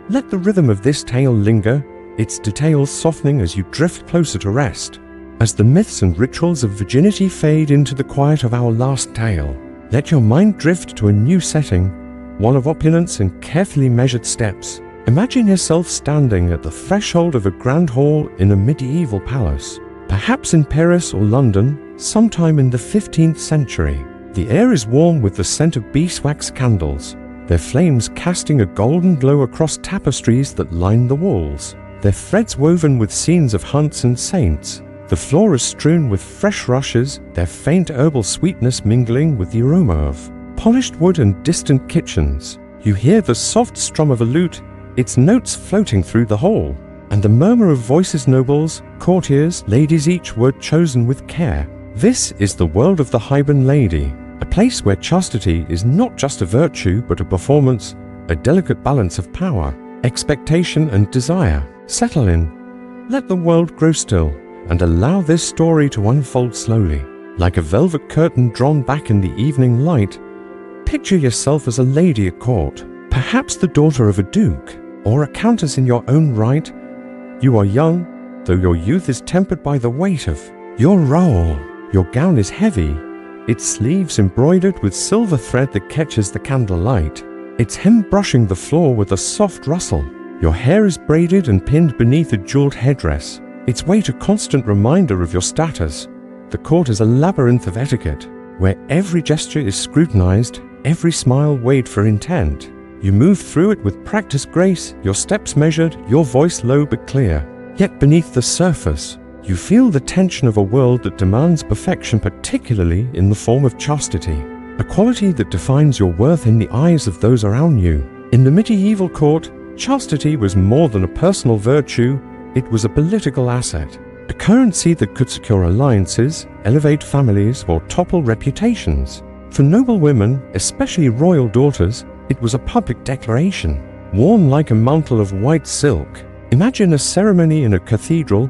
let the rhythm of this tale linger, its details softening as you drift closer to rest. As the myths and rituals of virginity fade into the quiet of our last tale, let your mind drift to a new setting, one of opulence and carefully measured steps. Imagine yourself standing at the threshold of a grand hall in a medieval palace, perhaps in Paris or London, sometime in the 15th century. The air is warm with the scent of beeswax candles, their flames casting a golden glow across tapestries that line the walls, their threads woven with scenes of hunts and saints. The floor is strewn with fresh rushes, their faint herbal sweetness mingling with the aroma of polished wood and distant kitchens. You hear the soft strum of a lute, its notes floating through the hall, and the murmur of voices, nobles, courtiers, ladies, each word chosen with care. This is the world of the hymen lady, a place where chastity is not just a virtue but a performance, a delicate balance of power, expectation and desire. Settle in, let the world grow still, and allow this story to unfold slowly. Like a velvet curtain drawn back in the evening light, picture yourself as a lady at court, perhaps the daughter of a duke, or a countess in your own right. You are young, though your youth is tempered by the weight of your role. Your gown is heavy, its sleeves embroidered with silver thread that catches the candlelight, its hem brushing the floor with a soft rustle. Your hair is braided and pinned beneath a jeweled headdress, its weight a constant reminder of your status. The court is a labyrinth of etiquette, where every gesture is scrutinized, every smile weighed for intent. You move through it with practiced grace, your steps measured, your voice low but clear. Yet beneath the surface, you feel the tension of a world that demands perfection, particularly in the form of chastity, a quality that defines your worth in the eyes of those around you. In the medieval court, chastity was more than a personal virtue, it was a political asset, a currency that could secure alliances, elevate families, or topple reputations. For noble women, especially royal daughters, it was a public declaration, worn like a mantle of white silk. Imagine a ceremony in a cathedral,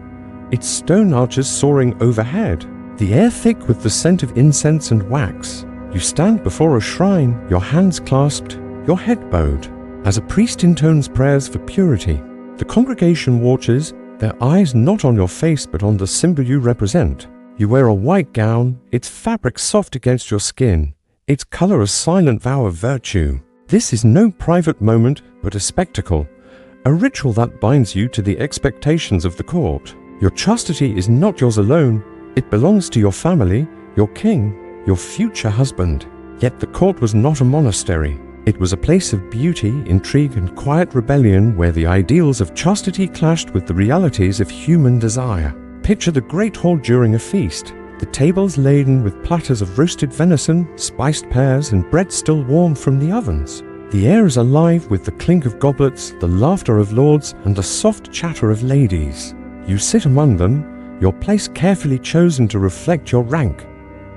its stone arches soaring overhead, the air thick with the scent of incense and wax. You stand before a shrine, your hands clasped, your head bowed, as a priest intones prayers for purity. The congregation watches, their eyes not on your face but on the symbol you represent. You wear a white gown, its fabric soft against your skin, its color a silent vow of virtue. This is no private moment but a spectacle, a ritual that binds you to the expectations of the court. Your chastity is not yours alone, it belongs to your family, your king, your future husband. Yet the court was not a monastery. It was a place of beauty, intrigue and quiet rebellion where the ideals of chastity clashed with the realities of human desire. Picture the great hall during a feast, the tables laden with platters of roasted venison, spiced pears and bread still warm from the ovens. The air is alive with the clink of goblets, the laughter of lords and the soft chatter of ladies. You sit among them, your place carefully chosen to reflect your rank.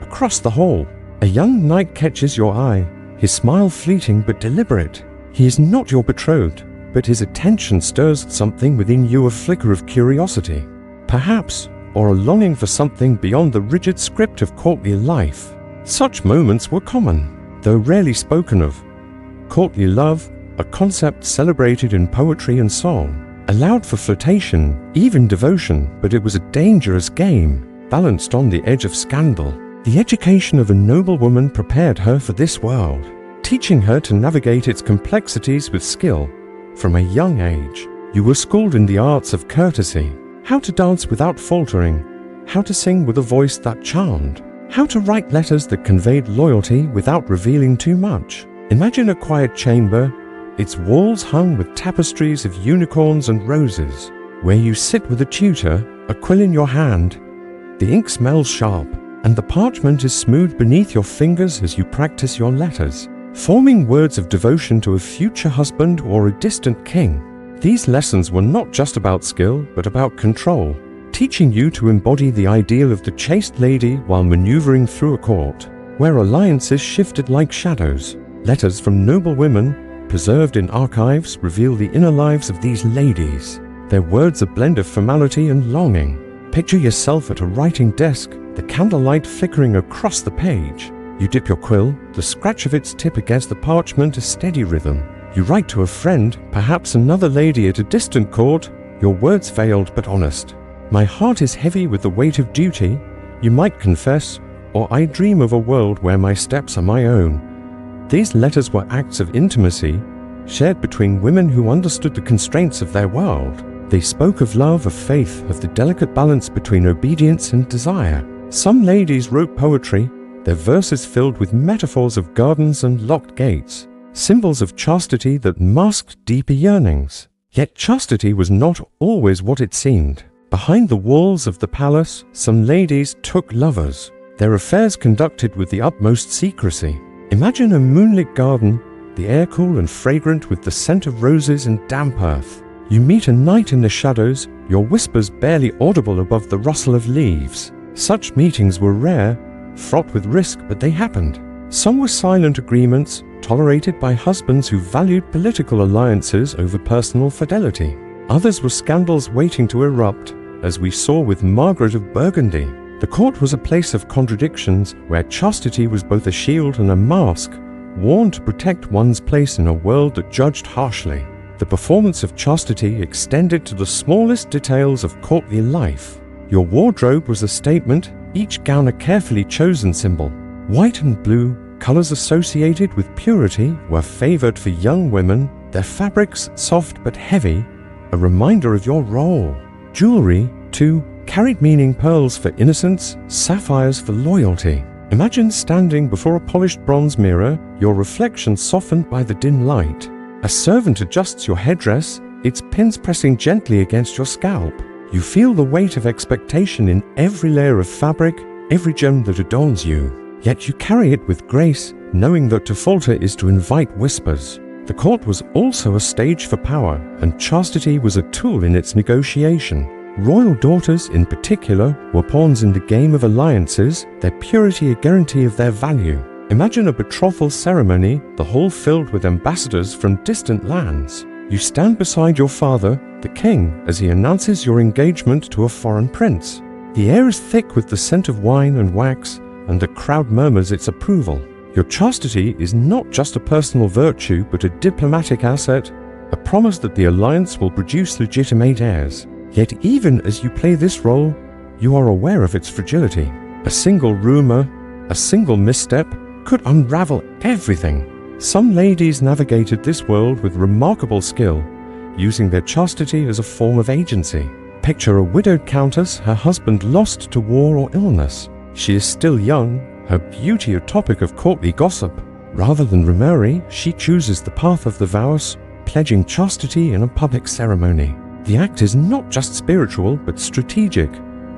Across the hall, a young knight catches your eye, his smile fleeting but deliberate. He is not your betrothed, but his attention stirs something within you, a flicker of curiosity, perhaps, or a longing for something beyond the rigid script of courtly life. Such moments were common, though rarely spoken of. Courtly love, a concept celebrated in poetry and song, allowed for flirtation, even devotion, but it was a dangerous game, balanced on the edge of scandal. The education of a noble woman prepared her for this world, teaching her to navigate its complexities with skill. From a young age, you were schooled in the arts of courtesy, how to dance without faltering, how to sing with a voice that charmed, how to write letters that conveyed loyalty without revealing too much. Imagine a quiet chamber, its walls hung with tapestries of unicorns and roses, where you sit with a tutor, a quill in your hand. The ink smells sharp, and the parchment is smooth beneath your fingers as you practice your letters, forming words of devotion to a future husband or a distant king. These lessons were not just about skill, but about control, teaching you to embody the ideal of the chaste lady while maneuvering through a court, where alliances shifted like shadows. Letters from noble women, preserved in archives, reveal the inner lives of these ladies, their words a blend of formality and longing, Picture yourself at a writing desk, the candlelight flickering across the page. You dip your quill, the scratch of its tip against the parchment a steady rhythm. You write to a friend, perhaps another lady at a distant court, your words veiled but honest. My heart is heavy with the weight of duty, you might confess, or I dream of a world where my steps are my own. These letters were acts of intimacy, shared between women who understood the constraints of their world. They spoke of love, of faith, of the delicate balance between obedience and desire. Some ladies wrote poetry, their verses filled with metaphors of gardens and locked gates, symbols of chastity that masked deeper yearnings. Yet chastity was not always what it seemed. Behind the walls of the palace, some ladies took lovers, their affairs conducted with the utmost secrecy. Imagine a moonlit garden, the air cool and fragrant with the scent of roses and damp earth. You meet a night in the shadows, your whispers barely audible above the rustle of leaves. Such meetings were rare, fraught with risk, but they happened. Some were silent agreements, tolerated by husbands who valued political alliances over personal fidelity. Others were scandals waiting to erupt, as we saw with Margaret of Burgundy. The court was a place of contradictions, where chastity was both a shield and a mask, worn to protect one's place in a world that judged harshly. The performance of chastity extended to the smallest details of courtly life. Your wardrobe was a statement, each gown a carefully chosen symbol. White and blue, colors associated with purity, were favored for young women, their fabrics soft but heavy, a reminder of your role. Jewelry, too, carried meaning: pearls for innocence, sapphires for loyalty. Imagine standing before a polished bronze mirror, your reflection softened by the dim light. A servant adjusts your headdress, its pins pressing gently against your scalp. You feel the weight of expectation in every layer of fabric, every gem that adorns you. Yet you carry it with grace, knowing that to falter is to invite whispers. The court was also a stage for power, and chastity was a tool in its negotiation. Royal daughters, in particular, were pawns in the game of alliances, their purity a guarantee of their value. Imagine a betrothal ceremony, the hall filled with ambassadors from distant lands. You stand beside your father, the king, as he announces your engagement to a foreign prince. The air is thick with the scent of wine and wax, and the crowd murmurs its approval. Your chastity is not just a personal virtue, but a diplomatic asset, a promise that the alliance will produce legitimate heirs. Yet even as you play this role, you are aware of its fragility. A single rumor, a single misstep, could unravel everything. Some ladies navigated this world with remarkable skill, using their chastity as a form of agency. Picture a widowed countess, her husband lost to war or illness. She is still young, her beauty a topic of courtly gossip. Rather than remarry, she chooses the path of the vows, pledging chastity in a public ceremony. The act is not just spiritual, but strategic,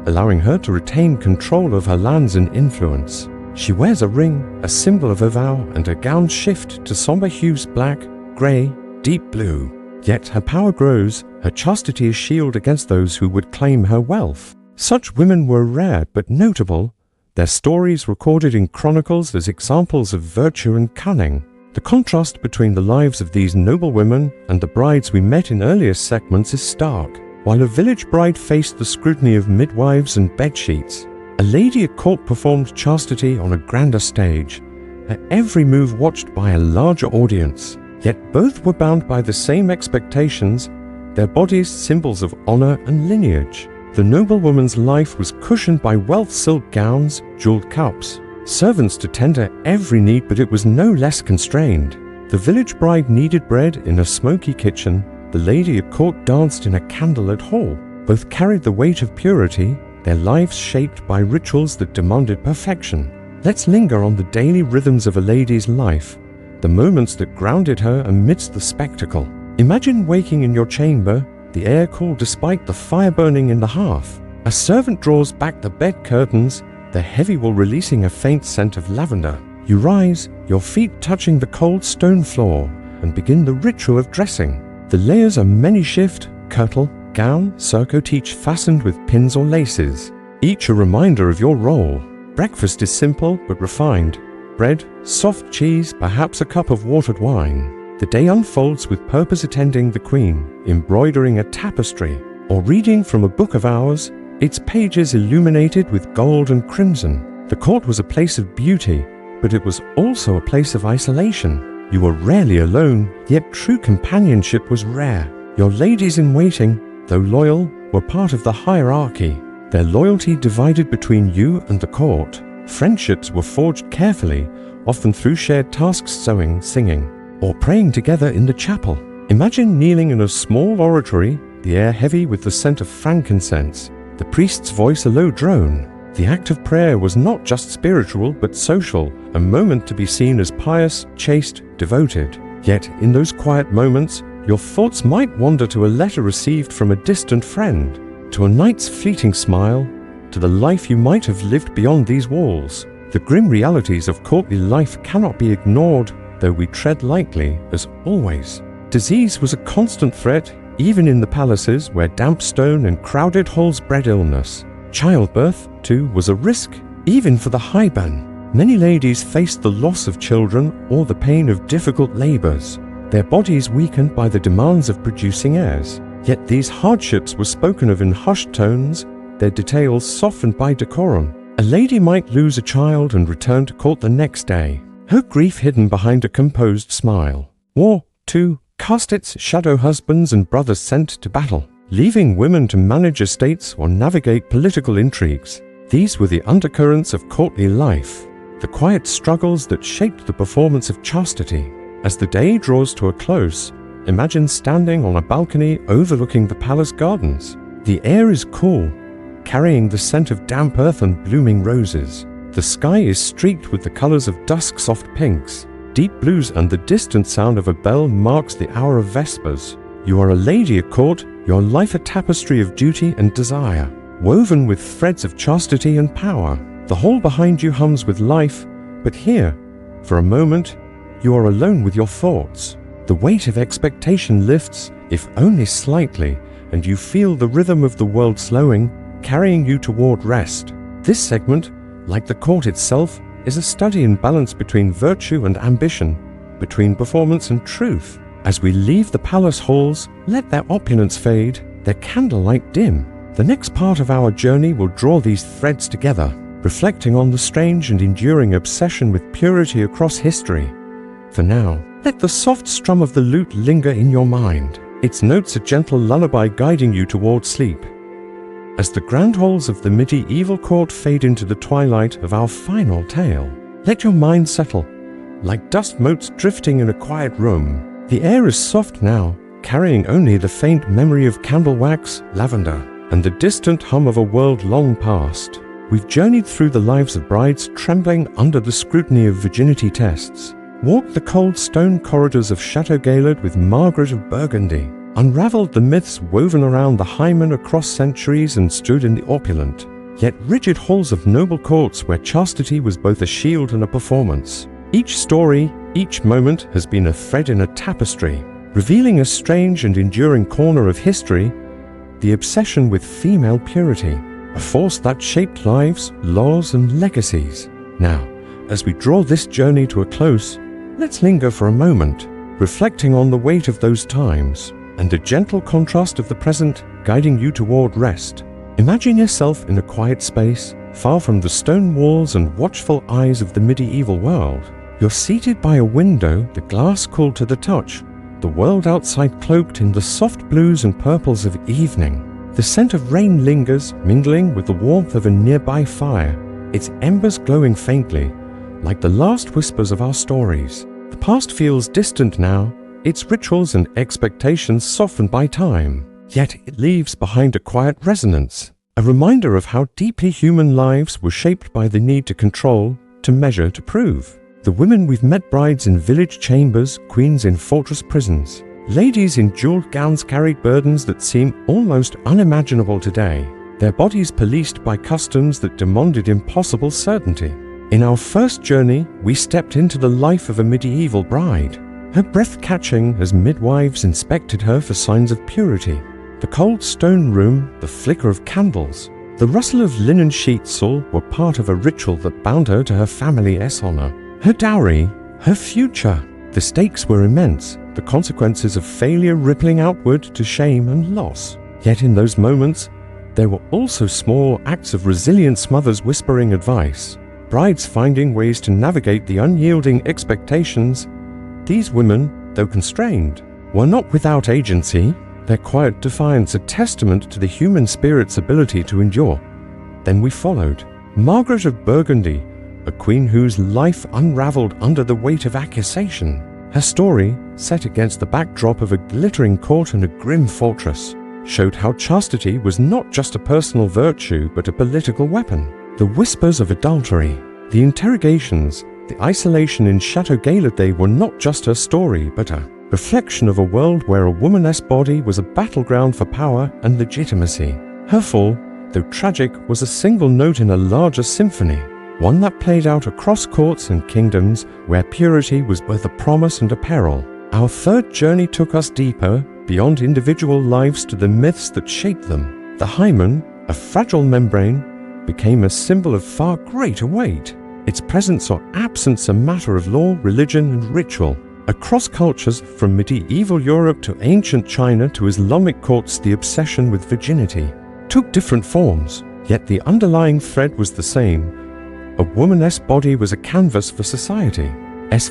allowing her to retain control of her lands and influence. She wears a ring, a symbol of her vow, and her gowns shift to somber hues: black, grey, deep blue. Yet her power grows, her chastity is shield against those who would claim her wealth. Such women were rare but notable, their stories recorded in chronicles as examples of virtue and cunning. The contrast between the lives of these noble women and the brides we met in earlier segments is stark. While a village bride faced the scrutiny of midwives and bedsheets, a lady at court performed chastity on a grander stage, her every move watched by a larger audience. Yet both were bound by the same expectations, their bodies symbols of honor and lineage. The noblewoman's life was cushioned by wealth, silk gowns, jeweled cups, servants to tender every need, but it was no less constrained. The village bride kneaded bread in a smoky kitchen, the lady at court danced in a candlelit hall. Both carried the weight of purity, their lives shaped by rituals that demanded perfection. Let's linger on the daily rhythms of a lady's life, the moments that grounded her amidst the spectacle. Imagine waking in your chamber, the air cool despite the fire burning in the hearth. A servant draws back the bed curtains, the heavy wool releasing a faint scent of lavender. You rise, your feet touching the cold stone floor, and begin the ritual of dressing. The layers are many-shift, kirtle, gown, surcoat, each fastened with pins or laces, each a reminder of your role. Breakfast is simple but refined. Bread, soft cheese, perhaps a cup of watered wine. The day unfolds with purpose, attending the Queen, embroidering a tapestry, or reading from a book of hours, its pages illuminated with gold and crimson. The court was a place of beauty, but it was also a place of isolation. You were rarely alone, yet true companionship was rare. Your ladies-in-waiting, though loyal, were part of the hierarchy. Their loyalty divided between you and the court. Friendships were forged carefully, often through shared tasks, sewing, singing, or praying together in the chapel. Imagine kneeling in a small oratory, the air heavy with the scent of frankincense, the priest's voice a low drone. The act of prayer was not just spiritual but social, a moment to be seen as pious, chaste, devoted. Yet, in those quiet moments, your thoughts might wander to a letter received from a distant friend, to a night's fleeting smile, to the life you might have lived beyond these walls. The grim realities of courtly life cannot be ignored, though we tread lightly, as always. Disease was a constant threat, even in the palaces where damp stone and crowded halls bred illness. Childbirth, too, was a risk, even for the hymen. Many ladies faced the loss of children or the pain of difficult labors, their bodies weakened by the demands of producing heirs. Yet these hardships were spoken of in hushed tones, their details softened by decorum. A lady might lose a child and return to court the next day, her grief hidden behind a composed smile. War, too, cast its shadow husbands and brothers sent to battle, leaving women to manage estates or navigate political intrigues. These were the undercurrents of courtly life, the quiet struggles that shaped the performance of chastity. As the day draws to a close, imagine standing on a balcony overlooking the palace gardens. The air is cool, carrying the scent of damp earth and blooming roses. The sky is streaked with the colors of dusk-soft pinks, deep blues, and the distant sound of a bell marks the hour of vespers. You are a lady at court, your life a tapestry of duty and desire, woven with threads of chastity and power. The hall behind you hums with life, but here, for a moment, you are alone with your thoughts. The weight of expectation lifts, if only slightly, and you feel the rhythm of the world slowing, carrying you toward rest. This segment, like the court itself, is a study in balance between virtue and ambition, between performance and truth. As we leave the palace halls, let their opulence fade, their candlelight dim. The next part of our journey will draw these threads together, reflecting on the strange and enduring obsession with purity across history. For now, let the soft strum of the lute linger in your mind, its notes a gentle lullaby guiding you toward sleep. As the grand halls of the medieval court fade into the twilight of our final tale, let your mind settle, like dust motes drifting in a quiet room. The air is soft now, carrying only the faint memory of candle wax, lavender, and the distant hum of a world long past. We've journeyed through the lives of brides trembling under the scrutiny of virginity tests, walked the cold stone corridors of Chateau Gaillard with Margaret of Burgundy, unraveled the myths woven around the hymen across centuries, and stood in the opulent, yet rigid halls of noble courts where chastity was both a shield and a performance. Each story, each moment has been a thread in a tapestry, revealing a strange and enduring corner of history, the obsession with female purity, a force that shaped lives, laws, and legacies. Now, as we draw this journey to a close, let's linger for a moment, reflecting on the weight of those times, and the gentle contrast of the present guiding you toward rest. Imagine yourself in a quiet space, far from the stone walls and watchful eyes of the medieval world. You're seated by a window, the glass cool to the touch, the world outside cloaked in the soft blues and purples of evening. The scent of rain lingers, mingling with the warmth of a nearby fire, its embers glowing faintly, like the last whispers of our stories. The past feels distant now, its rituals and expectations softened by time, yet it leaves behind a quiet resonance, a reminder of how deeply human lives were shaped by the need to control, to measure, to prove. The women we've met, brides in village chambers, queens in fortress prisons, ladies in jeweled gowns carried burdens that seem almost unimaginable today, their bodies policed by customs that demanded impossible certainty. In our first journey, we stepped into the life of a medieval bride, her breath catching as midwives inspected her for signs of purity. The cold stone room, the flicker of candles, the rustle of linen sheets all were part of a ritual that bound her to her family's honor. Her dowry, her future. The stakes were immense, the consequences of failure rippling outward to shame and loss. Yet in those moments, There were also small acts of resilience, mothers whispering advice, brides finding ways to navigate the unyielding expectations. These women, though constrained, were not without agency, their quiet defiance a testament to the human spirit's ability to endure. Then we followed Margaret of Burgundy, a queen whose life unraveled under the weight of accusation. Her story, set against the backdrop of a glittering court and a grim fortress, showed how chastity was not just a personal virtue but a political weapon. The whispers of adultery, the interrogations, the isolation in Chateau Gaillardet were not just her story but a reflection of a world where a woman's body was a battleground for power and legitimacy. Her fall, though tragic, was a single note in a larger symphony, one that played out across courts and kingdoms where purity was both a promise and a peril. Our third journey took us deeper, beyond individual lives to the myths that shaped them. The hymen, a fragile membrane, became a symbol of far greater weight, its presence or absence a matter of law, religion, and ritual. Across cultures, from medieval Europe to ancient China to Islamic courts, the obsession with virginity took different forms, yet the underlying thread was the same. A woman's body was a canvas for society.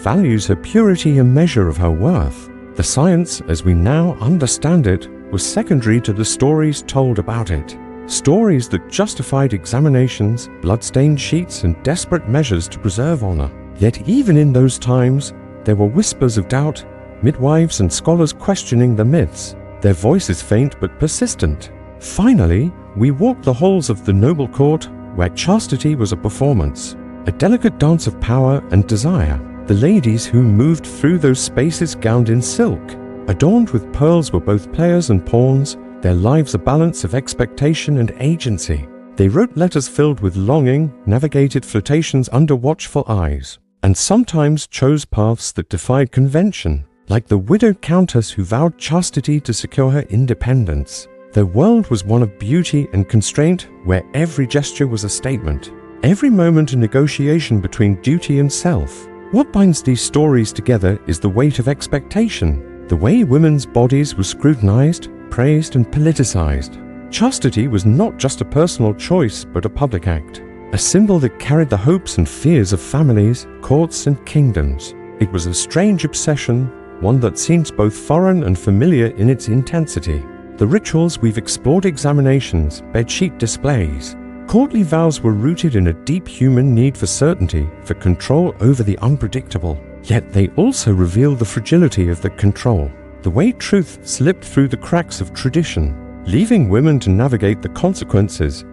Values her purity a measure of her worth. The science, as we now understand it, was secondary to the stories told about it. Stories that justified examinations, blood-stained sheets, and desperate measures to preserve honor. Yet even in those times, there were whispers of doubt, midwives and scholars questioning the myths, their voices faint but persistent. Finally, we walked the halls of the noble court, where chastity was a performance, a delicate dance of power and desire. The ladies who moved through those spaces gowned in silk, adorned with pearls, were both players and pawns, their lives a balance of expectation and agency. They wrote letters filled with longing, navigated flirtations under watchful eyes, and sometimes chose paths that defied convention, like the widowed countess who vowed chastity to secure her independence. Their world was one of beauty and constraint, where every gesture was a statement, every moment a negotiation between duty and self. What binds these stories together is the weight of expectation, the way women's bodies were scrutinized, praised, and politicized. Chastity was not just a personal choice but a public act, a symbol that carried the hopes and fears of families, courts, and kingdoms. It was a strange obsession, one that seems both foreign and familiar in its intensity. The rituals we've explored, examinations, bedsheet displays, courtly vows were rooted in a deep human need for certainty, for control over the unpredictable. Yet they also reveal the fragility of the control, the way truth slipped through the cracks of tradition, leaving women to navigate the consequences.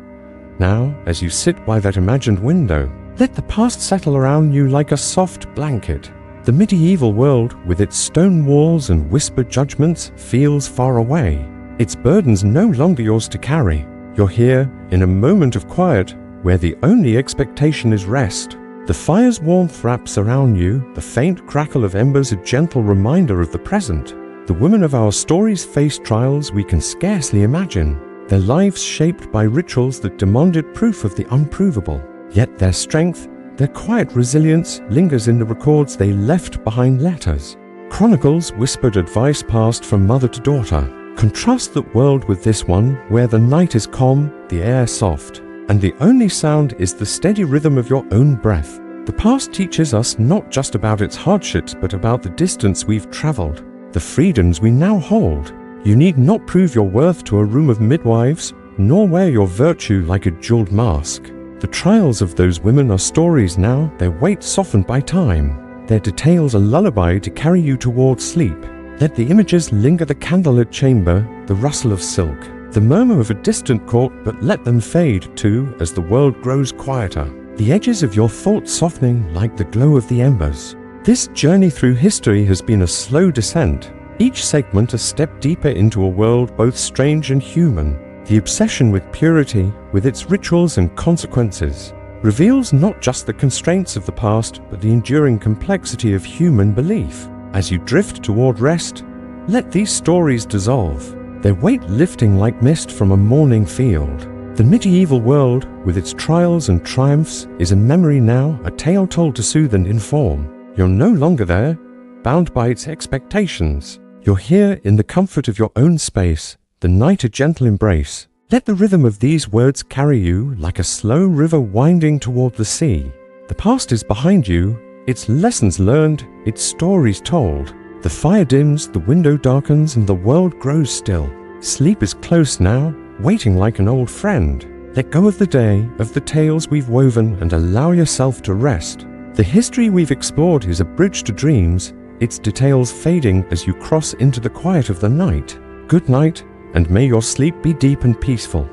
Now, as you sit by that imagined window, let the past settle around you like a soft blanket. The medieval world, with its stone walls and whispered judgments, feels far away. Its burdens no longer yours to carry. You're here, in a moment of quiet, where the only expectation is rest. The fire's warmth wraps around you, the faint crackle of embers a gentle reminder of the present. The women of our stories face trials we can scarcely imagine, their lives shaped by rituals that demanded proof of the unprovable. Yet their strength, their quiet resilience, lingers in the records they left behind: letters, chronicles, whispered advice passed from mother to daughter. Contrast that world with this one, where the night is calm, the air soft, and the only sound is the steady rhythm of your own breath. The past teaches us not just about its hardships but about the distance we've traveled, the freedoms we now hold. You need not prove your worth to a room of midwives, nor wear your virtue like a jeweled mask. The trials of those women are stories now, their weight softened by time, their details a lullaby to carry you towards sleep. Let the images linger: the candlelit chamber, the rustle of silk, the murmur of a distant court, but let them fade too as the world grows quieter, the edges of your thoughts softening like the glow of the embers. This journey through history has been a slow descent, each segment a step deeper into a world both strange and human. The obsession with purity, with its rituals and consequences, reveals not just the constraints of the past but the enduring complexity of human belief. As you drift toward rest, let these stories dissolve, their weight lifting like mist from a morning field. The medieval world, with its trials and triumphs, is a memory now, a tale told to soothe and inform. You're no longer there, bound by its expectations. You're here in the comfort of your own space, the night a gentle embrace, Let the rhythm of these words carry you like a slow river winding toward the sea. The past is behind you, its lessons learned, its stories told. The fire dims, the window darkens, and the world grows still. Sleep is close now, waiting like an old friend. Let go of the day, of the tales we've woven, and allow yourself to rest. The history we've explored is a bridge to dreams, its details fading as you cross into the quiet of the night. Good night, and may your sleep be deep and peaceful.